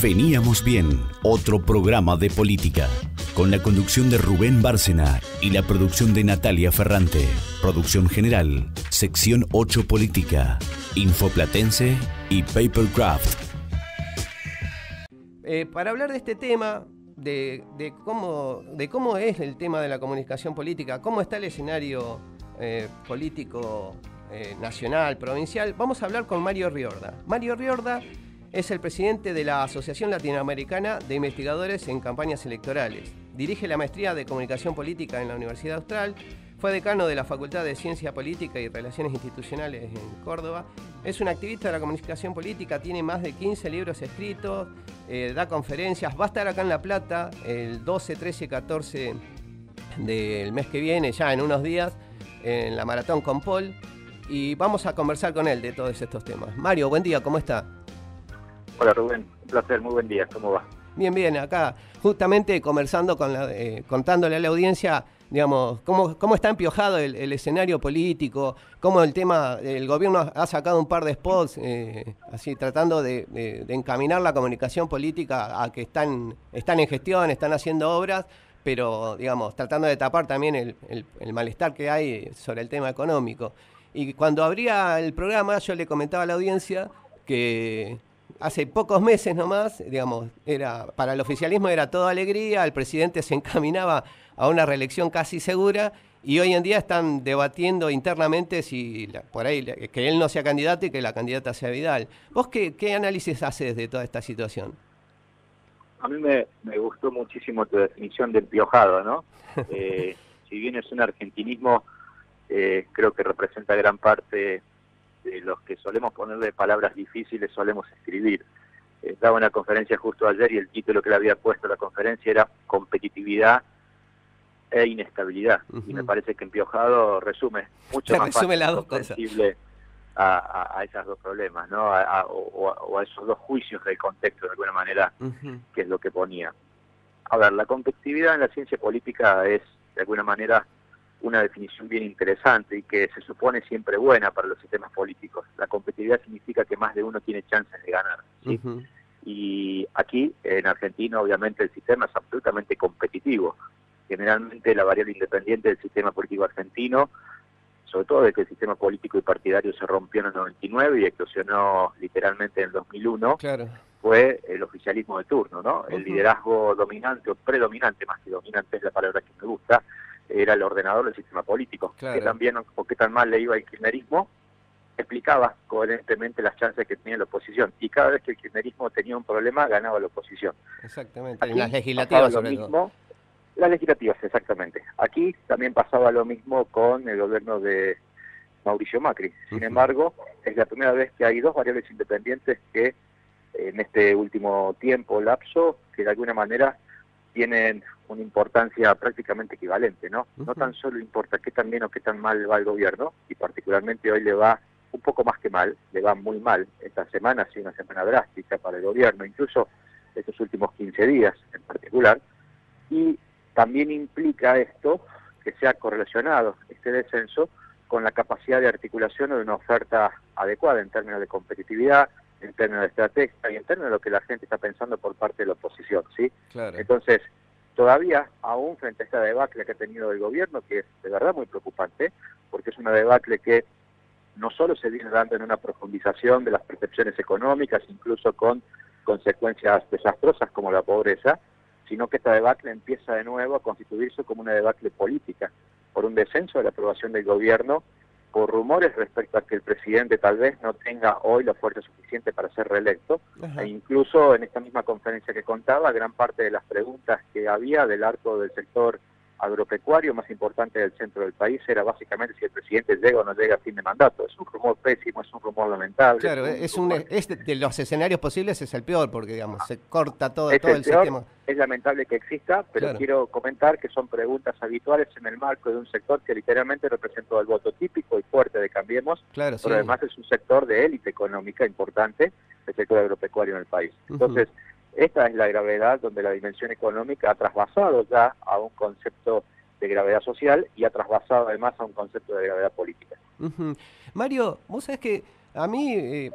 Veníamos bien, otro programa de política, con la conducción de Rubén Bárcena y la producción de Natalia Ferrante. Producción general, sección 8 política, Infoplatense y Papercraft. Para hablar de este tema, de cómo es el tema de la comunicación política, cómo está el escenario político nacional, provincial, vamos a hablar con Mario Riorda. Mario Riorda es el presidente de la Asociación Latinoamericana de Investigadores en Campañas Electorales. Dirige la maestría de Comunicación Política en la Universidad Austral. Fue decano de la Facultad de Ciencia Política y Relaciones Institucionales en Córdoba. Es un activista de la comunicación política, tiene más de 15 libros escritos, da conferencias, va a estar acá en La Plata el 12, 13 y 14 del mes que viene, ya en unos días, en la Maratón con Paul, y vamos a conversar con él de todos estos temas. Mario, buen día, ¿cómo está? Hola Rubén, un placer, muy buen día, ¿cómo va? Bien, bien, acá justamente conversando contándole a la audiencia, digamos, cómo está empiojado el escenario político, cómo el gobierno ha sacado un par de spots, así tratando de encaminar la comunicación política a que están en gestión, están haciendo obras, pero digamos, tratando de tapar también el malestar que hay sobre el tema económico. Y cuando abría el programa yo le comentaba a la audiencia que hace pocos meses nomás, digamos, para el oficialismo era toda alegría, el presidente se encaminaba a una reelección casi segura y hoy en día están debatiendo internamente si por ahí que él no sea candidato y que la candidata sea Vidal. ¿Vos qué análisis haces de toda esta situación? A mí me gustó muchísimo tu definición de empiojado, ¿no? Si bien es un argentinismo, creo que representa gran parte de los que solemos ponerle palabras difíciles, solemos escribir. Daba una conferencia justo ayer y el título que le había puesto a la conferencia era competitividad e inestabilidad. Uh-huh. Y me parece que empiojado resume mucho más fácil, las dos cosas, a esos dos problemas, ¿no? O a esos dos juicios del contexto, de alguna manera, uh-huh, que es lo que ponía. A ver, la competitividad en la ciencia política es, de alguna manera, una definición bien interesante y que se supone siempre buena para los sistemas políticos. La competitividad significa que más de uno tiene chances de ganar, ¿sí? Uh-huh. Y aquí, en Argentina, obviamente, el sistema es absolutamente competitivo. Generalmente, la variable independiente del sistema político argentino, sobre todo desde que el sistema político y partidario se rompió en el 99 y eclosionó literalmente en el 2001, claro, fue el oficialismo de turno, ¿no? Uh-huh. El liderazgo dominante o predominante, más que dominante es la palabra que me gusta, era el ordenador del sistema político. Claro. Que también, o qué tan mal le iba el kirchnerismo, explicaba coherentemente las chances que tenía la oposición. Y cada vez que el kirchnerismo tenía un problema, ganaba la oposición. Exactamente, aquí en las legislativas lo mismo, las legislativas, exactamente. Aquí también pasaba lo mismo con el gobierno de Mauricio Macri. Sin embargo, es la primera vez que hay dos variables independientes que en este último tiempo, lapso, que de alguna manera tienen una importancia prácticamente equivalente, ¿no? Uh-huh. No tan solo importa qué tan bien o qué tan mal va el gobierno, y particularmente hoy le va un poco más que mal, le va muy mal. Esta semana ha sido una semana drástica para el gobierno, incluso estos últimos 15 días en particular, y también implica esto que sea correlacionado este descenso con la capacidad de articulación de una oferta adecuada en términos de competitividad, en términos de estrategia y en términos de lo que la gente está pensando por parte de la oposición, ¿sí? Claro. Entonces, todavía, aún frente a esta debacle que ha tenido el gobierno, que es de verdad muy preocupante, porque es una debacle que no solo se viene dando en una profundización de las percepciones económicas, incluso con consecuencias desastrosas como la pobreza, sino que esta debacle empieza de nuevo a constituirse como una debacle política, por un descenso de la aprobación del gobierno, por rumores respecto a que el presidente tal vez no tenga hoy la fuerza suficiente para ser reelecto. Ajá. E incluso en esta misma conferencia que contaba, gran parte de las preguntas que había del arco del sector agropecuario más importante del centro del país era básicamente si el presidente llega o no llega a fin de mandato. Es un rumor pésimo, es un rumor lamentable. Claro, de los escenarios posibles es el peor, porque digamos se corta todo el sistema. Es lamentable que exista, pero claro, quiero comentar que son preguntas habituales en el marco de un sector que literalmente representó el voto típico y fuerte de Cambiemos, claro, pero sí, además es un sector de élite económica importante, el sector agropecuario en el país. Entonces, esta es la gravedad donde la dimensión económica ha trasvasado ya a un concepto de gravedad social y ha trasvasado además a un concepto de gravedad política. Mario, vos sabés que A mí,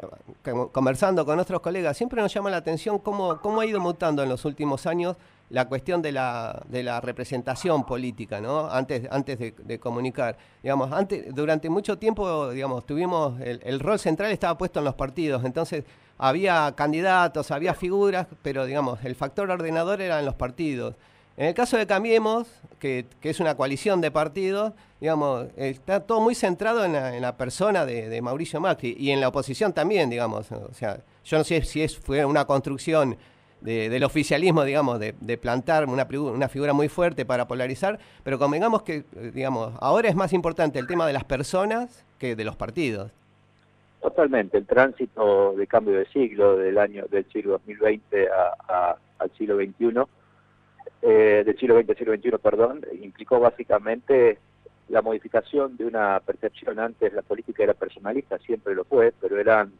conversando con otros colegas, siempre nos llama la atención cómo ha ido mutando en los últimos años la cuestión de la representación política, ¿no? Antes de comunicar. Digamos, durante mucho tiempo, digamos, tuvimos el rol central estaba puesto en los partidos, entonces había candidatos, había figuras, pero digamos, el factor ordenador era en los partidos. En el caso de Cambiemos, que es una coalición de partidos, digamos, está todo muy centrado en la persona de Mauricio Macri y en la oposición también, digamos. O sea, yo no sé si fue una construcción del oficialismo, digamos, de plantar una figura muy fuerte para polarizar, pero convengamos que, digamos, ahora es más importante el tema de las personas que de los partidos. Totalmente, el tránsito de cambio de siglo del siglo 2020 al siglo XXI, del siglo XX al siglo XXI, perdón, implicó básicamente la modificación de una percepción. Antes la política era personalista, siempre lo fue, pero eran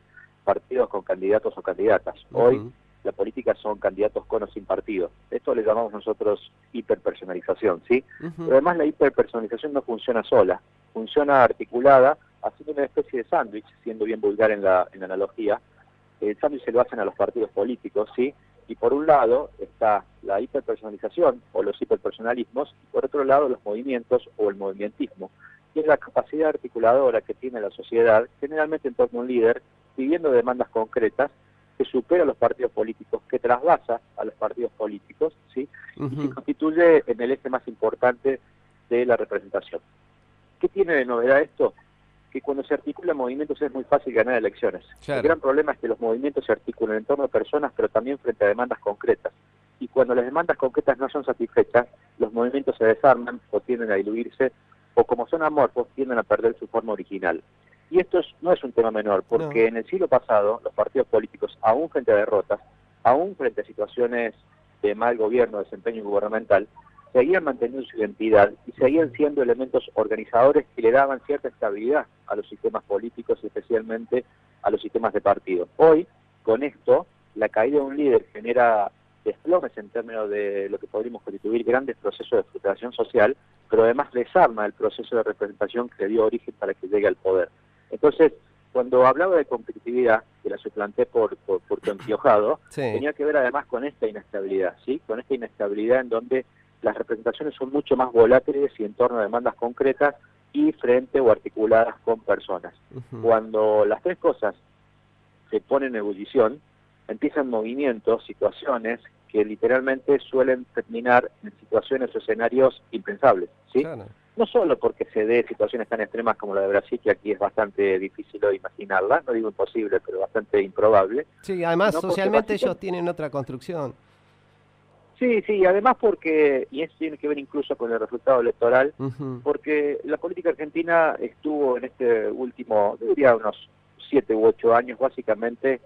partidos con candidatos o candidatas. Hoy la política son candidatos con o sin partido. Esto le llamamos nosotros hiperpersonalización, ¿sí? Pero además la hiperpersonalización no funciona sola, funciona articulada, haciendo una especie de sándwich, siendo bien vulgar en la analogía. El sándwich se lo hacen a los partidos políticos, ¿sí? Y por un lado está la hiperpersonalización o los hiperpersonalismos, y por otro lado los movimientos o el movimentismo, que es la capacidad articuladora que tiene la sociedad, generalmente en torno a un líder, pidiendo demandas concretas, que supera a los partidos políticos, que trasvasa a los partidos políticos, ¿sí? Y se constituye en el eje más importante de la representación. ¿Qué tiene de novedad esto? Que cuando se articulan movimientos es muy fácil ganar elecciones. Claro. El gran problema es que los movimientos se articulan en torno a personas, pero también frente a demandas concretas. Y cuando las demandas concretas no son satisfechas, los movimientos se desarman o tienden a diluirse, o como son amorfos, tienden a perder su forma original. Y esto no es un tema menor, porque en el siglo pasado los partidos políticos, aún frente a derrotas, aún frente a situaciones de mal gobierno, desempeño gubernamental, seguían manteniendo su identidad y seguían siendo elementos organizadores que le daban cierta estabilidad a los sistemas políticos y especialmente a los sistemas de partido. Hoy, con esto, la caída de un líder genera desplomes en términos de lo que podríamos constituir grandes procesos de frustración social, pero además desarma el proceso de representación que le dio origen para que llegue al poder. Entonces, cuando hablaba de competitividad, que la suplanté por tu empiojado, tenía que ver además con esta inestabilidad, ¿sí? Con esta inestabilidad en donde las representaciones son mucho más volátiles y en torno a demandas concretas y frente o articuladas con personas. Cuando las tres cosas se ponen en ebullición, empiezan movimientos, situaciones que literalmente suelen terminar en situaciones o escenarios impensables, ¿sí? Claro. No solo porque se dé situaciones tan extremas como la de Brasil, que aquí es bastante difícil de imaginarla, no digo imposible, pero bastante improbable. Sí, además socialmente ellos tienen otra construcción. Sí, además porque, y eso tiene que ver incluso con el resultado electoral, porque la política argentina estuvo en este último, diría unos 7 u 8 años básicamente,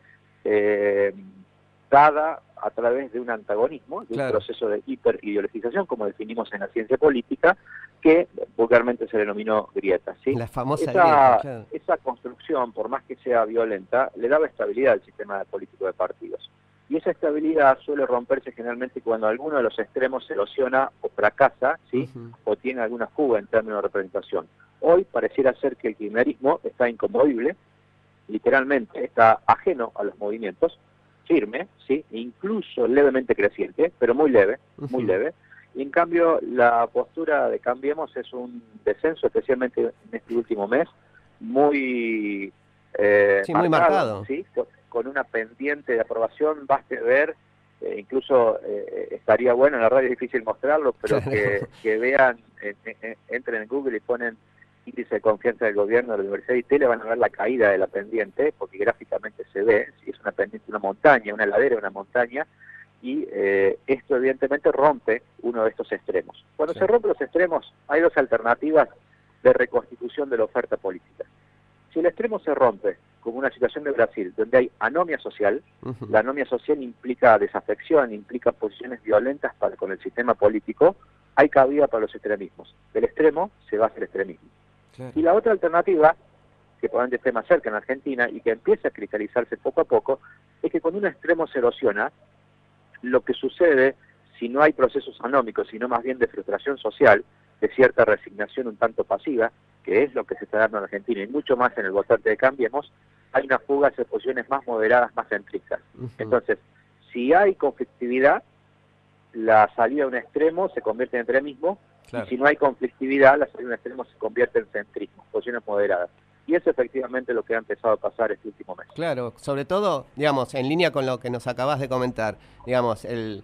dada a través de un antagonismo, de un proceso de hiperideologización, como definimos en la ciencia política, que vulgarmente se denominó grieta, ¿sí? La famosa grieta, claro. Esa construcción, por más que sea violenta, le daba estabilidad al sistema político de partidos. Y esa estabilidad suele romperse generalmente cuando alguno de los extremos se erosiona o fracasa, ¿sí? O tiene alguna fuga en términos de representación. Hoy pareciera ser que el kirchnerismo está inconmovible, literalmente está ajeno a los movimientos, firme, ¿sí? Incluso levemente creciente, pero muy leve, muy leve. Y en cambio la postura de Cambiemos es un descenso, especialmente en este último mes, muy muy marcado, ¿sí? Con una pendiente de aprobación. Baste ver, incluso estaría bueno, en la radio es difícil mostrarlo, pero que vean, entren en Google y ponen índice de confianza del gobierno de la Universidad de Itela, van a ver la caída de la pendiente, porque gráficamente se ve, si es una pendiente, una montaña, una ladera, una montaña, y esto evidentemente rompe uno de estos extremos. Cuando se rompen los extremos, hay dos alternativas de reconstitución de la oferta política. Si el extremo se rompe, como una situación de Brasil, donde hay anomia social, la anomia social implica desafección, implica posiciones violentas con el sistema político, hay cabida para los extremismos. Del extremo se va hacia el extremismo. Y la otra alternativa, que probablemente esté más cerca en Argentina y que empieza a cristalizarse poco a poco, es que cuando un extremo se erosiona, lo que sucede, si no hay procesos anómicos, sino más bien de frustración social, de cierta resignación un tanto pasiva, que es lo que se está dando en Argentina, y mucho más en el votante de Cambiemos, hay una fuga hacia posiciones más moderadas, más centristas. Entonces, si hay conflictividad, la salida de un extremo se convierte en extremismo, y si no hay conflictividad, la salida de un extremo se convierte en centrismo, posiciones moderadas. Y eso efectivamente es lo que ha empezado a pasar este último mes. Claro, sobre todo, digamos, en línea con lo que nos acabas de comentar, digamos, el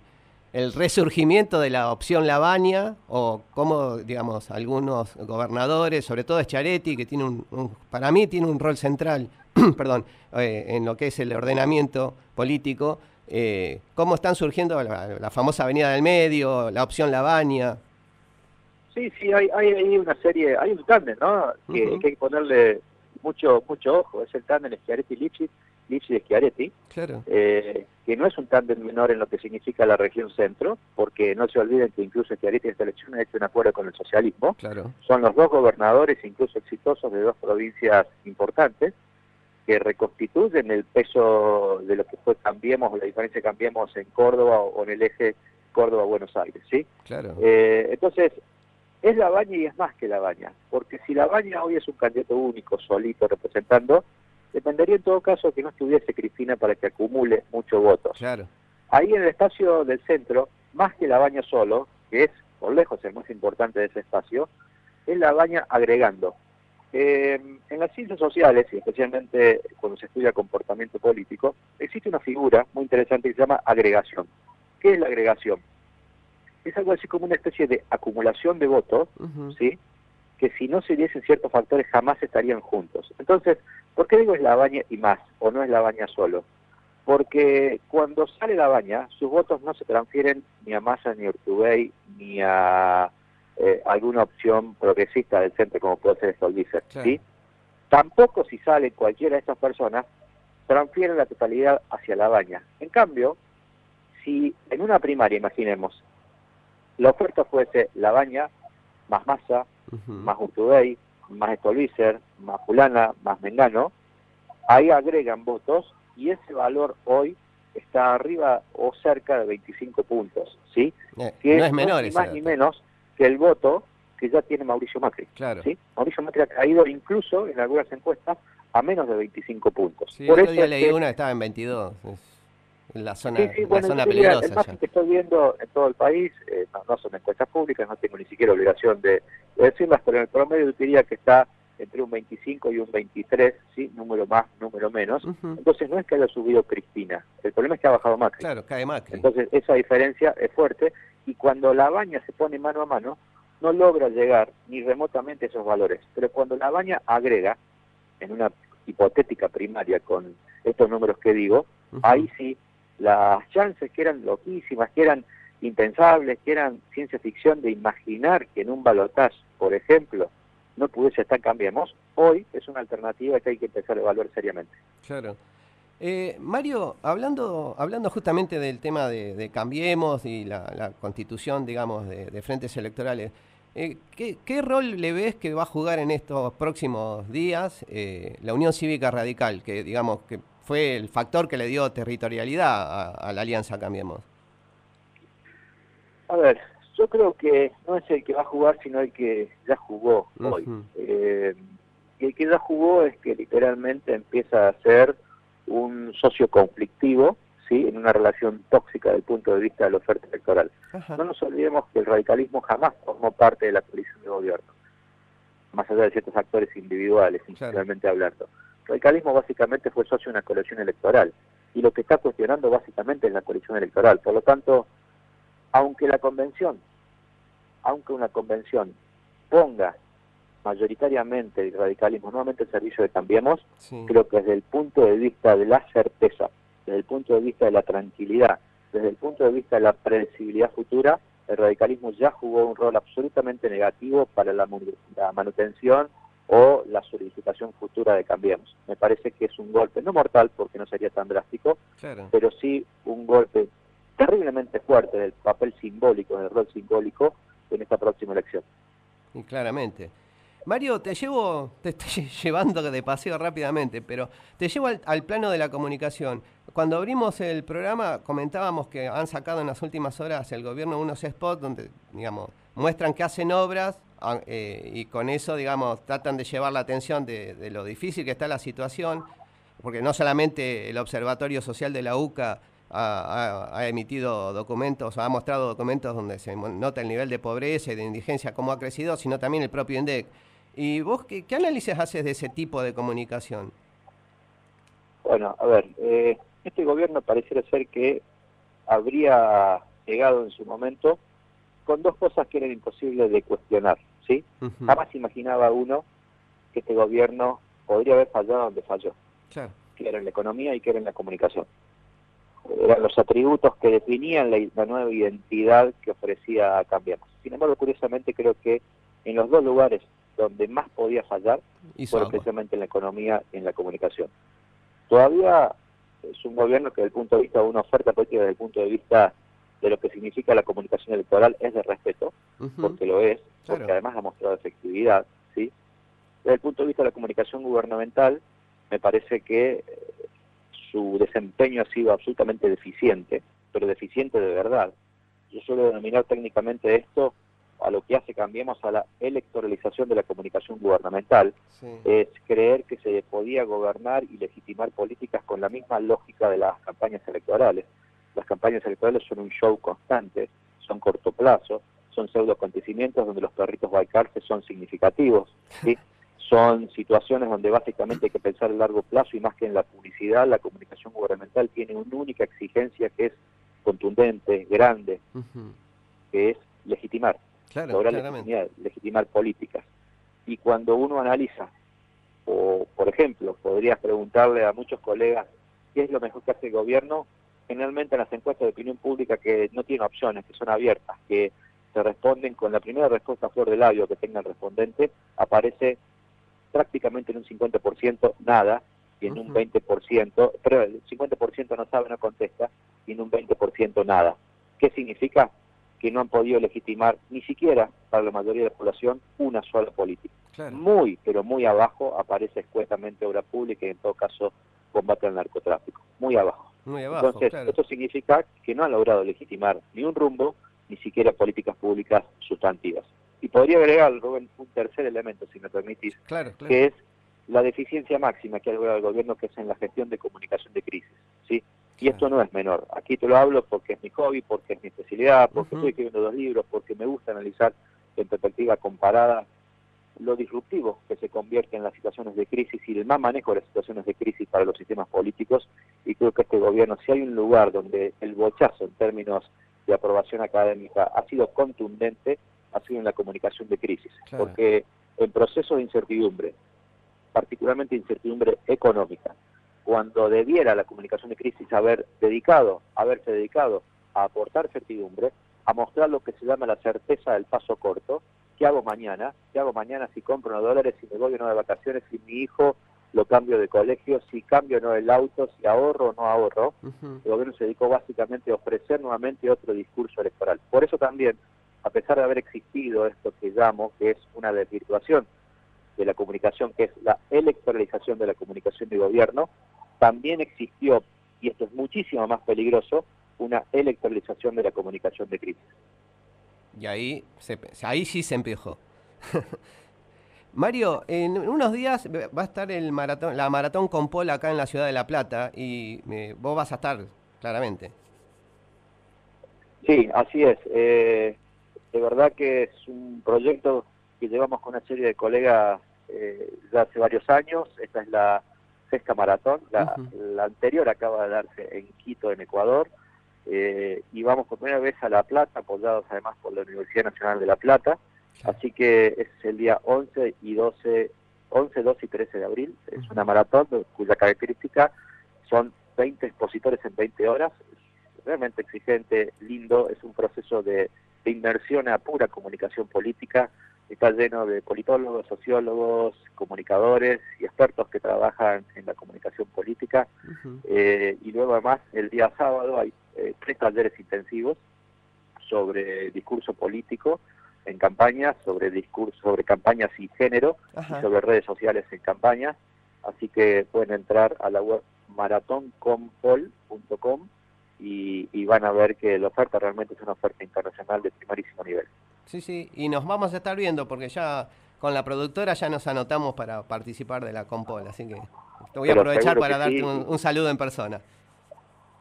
resurgimiento de la opción Lavagna, o cómo, digamos, algunos gobernadores, sobre todo Schiaretti, que tiene para mí tiene un rol central, perdón, en lo que es el ordenamiento político, cómo están surgiendo la famosa Avenida del Medio, la opción Lavagna. Sí, hay una serie, hay un tándem, ¿no? Que hay que ponerle mucho ojo, es el tándem Schiaretti-Lipschitz, Lipschitz-Schiaretti, claro. Que no es un tándem menor en lo que significa la región centro, porque no se olviden que incluso Schiaretti en esta elección ha hecho un acuerdo con el socialismo. Claro. Son los dos gobernadores, incluso exitosos, de dos provincias importantes, que reconstituyen el peso de lo que fue Cambiemos, la diferencia de Cambiemos en Córdoba o en el eje Córdoba-Buenos Aires, ¿sí? Claro. Entonces, es Lavagna y es más que Lavagna, porque si Lavagna hoy es un candidato único, solito, representando, dependería en todo caso que no estuviese Cristina para que acumule muchos votos. Claro. Ahí en el espacio del centro, más que Lavagna solo, que es por lejos el más importante de ese espacio, es Lavagna agregando. En las ciencias sociales, y especialmente cuando se estudia comportamiento político, existe una figura muy interesante que se llama agregación. ¿Qué es la agregación? Es algo así como una especie de acumulación de votos, ¿sí? Que si no se diesen ciertos factores jamás estarían juntos. Entonces, ¿por qué digo es Lavagna y más, o no es Lavagna solo? Porque cuando sale Lavagna, sus votos no se transfieren ni a Massa, ni a Urtubey, ni a alguna opción progresista del centro, como puede ser Stolbizer, claro. ¿sí? Tampoco si sale cualquiera de estas personas, transfieren la totalidad hacia Lavagna. En cambio, si en una primaria, imaginemos, la oferta fuese Lavagna, más Massa, más Urtubey, más Stolbizer, más fulana, más Mengano, ahí agregan votos y ese valor hoy está arriba o cerca de 25 puntos, ¿sí? Que no es menor, ni más ni menos que el voto que ya tiene Mauricio Macri. Claro. ¿Sí? Mauricio Macri ha caído incluso en algunas encuestas a menos de 25 puntos. Sí, por el eso otro día leí que una que estaba en 22. En la zona, sí, bueno, zona peligrosa. peligrosa. El más que estoy viendo en todo el país, no son encuestas públicas, no tengo ni siquiera obligación de decirlas, pero en el promedio yo diría que está entre un 25 y un 23, ¿sí? Número más, número menos. Entonces no es que haya subido Cristina, el problema es que ha bajado Macri. Claro, cae Macri. Entonces esa diferencia es fuerte y cuando Lavagna se pone mano a mano, no logra llegar ni remotamente a esos valores. Pero cuando Lavagna agrega, en una hipotética primaria con estos números que digo, ahí sí, las chances que eran loquísimas, que eran impensables, que eran ciencia ficción de imaginar que en un balotaje, por ejemplo, no pudiese estar Cambiemos, hoy es una alternativa que hay que empezar a evaluar seriamente. Claro. Mario, hablando justamente del tema de Cambiemos y la constitución, digamos, de frentes electorales, ¿qué rol le ves que va a jugar en estos próximos días la Unión Cívica Radical, que digamos que fue el factor que le dio territorialidad a la Alianza Cambiemos? A ver, yo creo que no es el que va a jugar, sino el que ya jugó hoy. El que ya jugó es que literalmente empieza a ser un socio conflictivo, ¿sí? En una relación tóxica desde el punto de vista de la oferta electoral. No nos olvidemos que el radicalismo jamás formó parte de la coalición de gobierno, más allá de ciertos actores individuales, institucionalmente hablando. El radicalismo básicamente fue socio de una coalición electoral, y lo que está cuestionando básicamente es la coalición electoral. Por lo tanto, aunque una convención ponga mayoritariamente el radicalismo nuevamente al servicio de Cambiemos, creo que desde el punto de vista de la certeza, desde el punto de vista de la tranquilidad, desde el punto de vista de la predecibilidad futura, el radicalismo ya jugó un rol absolutamente negativo para la manutención o la solidificación futura de Cambiemos. Me parece que es un golpe, no mortal porque no sería tan drástico, pero sí un golpe terriblemente fuerte del papel simbólico, del rol simbólico en esta próxima elección. Y claramente. Mario, te estoy llevando de paseo rápidamente, pero te llevo al plano de la comunicación. Cuando abrimos el programa comentábamos que han sacado en las últimas horas el gobierno unos spots donde, digamos, muestran que hacen obras y con eso, digamos, tratan de llevar la atención de lo difícil que está la situación, porque no solamente el Observatorio Social de la UCA ha emitido documentos, ha mostrado documentos donde se nota el nivel de pobreza y de indigencia, cómo ha crecido, sino también el propio INDEC. ¿Y vos qué análisis haces de ese tipo de comunicación? Bueno, a ver, este gobierno pareciera ser que habría llegado en su momento con dos cosas que eran imposibles de cuestionar, ¿sí? Jamás imaginaba uno que este gobierno podría haber fallado donde falló, claro, que era en la economía y que era en la comunicación. Eran los atributos que definían la nueva identidad que ofrecía Cambiemos. Sin embargo, curiosamente, creo que en los dos lugares donde más podía fallar fue precisamente en la economía y en la comunicación. Todavía es un gobierno que desde el punto de vista de una oferta política, desde el punto de vista de lo que significa la comunicación electoral, es de respeto, porque lo es, porque además ha mostrado efectividad, ¿sí? Desde el punto de vista de la comunicación gubernamental, me parece que su desempeño ha sido absolutamente deficiente, pero deficiente de verdad. Yo suelo denominar técnicamente esto a lo que hace Cambiemos a la electoralización de la comunicación gubernamental, es creer que se podía gobernar y legitimar políticas con la misma lógica de las campañas electorales. Las campañas electorales son un show constante, son corto plazo, son pseudo acontecimientos donde los perritos baicarse son significativos, ¿sí? Son situaciones donde básicamente hay que pensar a largo plazo y más que en la publicidad, la comunicación gubernamental tiene una única exigencia que es contundente, grande, que es legitimar. Lograr legitimar políticas. Y cuando uno analiza, o por ejemplo, podrías preguntarle a muchos colegas qué es lo mejor que hace el gobierno, generalmente en las encuestas de opinión pública que no tienen opciones, que son abiertas, que se responden con la primera respuesta a flor de labio que tenga el respondente, aparece prácticamente en un 50% nada, y en un 20%, pero el 50% no sabe, no contesta, y en un 20% nada. ¿Qué significa? Que no han podido legitimar ni siquiera para la mayoría de la población una sola política. Claro. Muy, pero muy abajo aparece escuetamente obra pública y en todo caso combate al narcotráfico. Muy abajo. Muy abajo. Entonces, esto significa que no han logrado legitimar ni un rumbo, ni siquiera políticas públicas sustantivas. Y podría agregar, Rubén, un tercer elemento, si me permitís, que es la deficiencia máxima que ha logrado el gobierno, que es en la gestión de comunicación de crisis, ¿sí? Y esto no es menor. Aquí te lo hablo porque es mi hobby, porque es mi especialidad, porque estoy escribiendo 2 libros, porque me gusta analizar en perspectiva comparada lo disruptivo que se convierte en las situaciones de crisis y el mal manejo de las situaciones de crisis para los sistemas políticos. Y creo que este gobierno, si hay un lugar donde el bochazo en términos de aprobación académica ha sido contundente, ha sido en la comunicación de crisis. Porque en procesos de incertidumbre, particularmente incertidumbre económica, cuando debiera la comunicación de crisis haberse dedicado a aportar certidumbre, a mostrar lo que se llama la certeza del paso corto. ¿Qué hago mañana? ¿Qué hago mañana si compro unos dólares, si me voy o no de vacaciones, si mi hijo lo cambio de colegio, si cambio o no el auto, si ahorro o no ahorro? El gobierno se dedicó básicamente a ofrecer nuevamente otro discurso electoral. Por eso también, a pesar de haber existido esto que llamo, que es una desvirtuación de la comunicación, que es la electoralización de la comunicación de gobierno, también existió, y esto es muchísimo más peligroso, una electoralización de la comunicación de crisis. Y ahí sí se empiezó. Mario, en unos días va a estar la maratón con Paul acá en la ciudad de La Plata, y vos vas a estar, claramente. Sí, así es. De verdad que es un proyecto que llevamos con una serie de colegas ya hace varios años. Esta es la 6ª maratón, la anterior acaba de darse en Quito, en Ecuador, y vamos por primera vez a La Plata, apoyados además por la Universidad Nacional de La Plata, así que es el día 11, 12 y 13 de abril, es una maratón cuya característica son 20 expositores en 20 horas, es realmente exigente, lindo, es un proceso de inmersión a pura comunicación política. Está lleno de politólogos, sociólogos, comunicadores y expertos que trabajan en la comunicación política. Y luego además el día sábado hay 3 talleres intensivos sobre discurso político en campañas, sobre campañas y género, y sobre redes sociales en campañas. Así que pueden entrar a la web maratonconpol.com y van a ver que la oferta realmente es una oferta internacional de primerísimo nivel. Sí, sí, y nos vamos a estar viendo porque ya con la productora ya nos anotamos para participar de la Compol, así que te voy a aprovechar para darte un saludo en persona.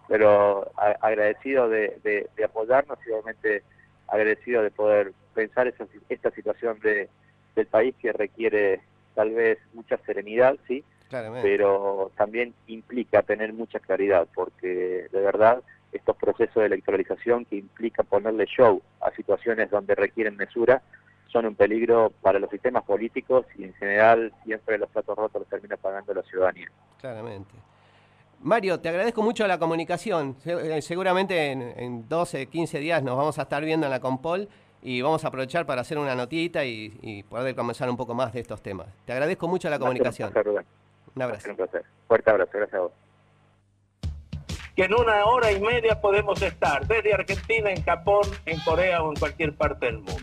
Pero agradecido de apoyarnos y obviamente agradecido de poder pensar esta situación del país que requiere tal vez mucha serenidad, sí, claramente, pero también implica tener mucha claridad, porque de verdad estos procesos de electoralización que implica ponerle show a situaciones donde requieren mesura son un peligro para los sistemas políticos y en general siempre los platos rotos los termina pagando la ciudadanía. Claramente. Mario, te agradezco mucho la comunicación. Seguramente en 12, 15 días nos vamos a estar viendo en la Compol y vamos a aprovechar para hacer una notita y poder conversar un poco más de estos temas. Te agradezco mucho la comunicación. Un placer, Rubén. Un abrazo. Un placer. Fuerte abrazo, gracias a vos. Que en 1 hora y media podemos estar desde Argentina, en Japón, en Corea o en cualquier parte del mundo.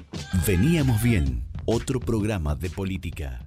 Veníamos bien, otro programa de política.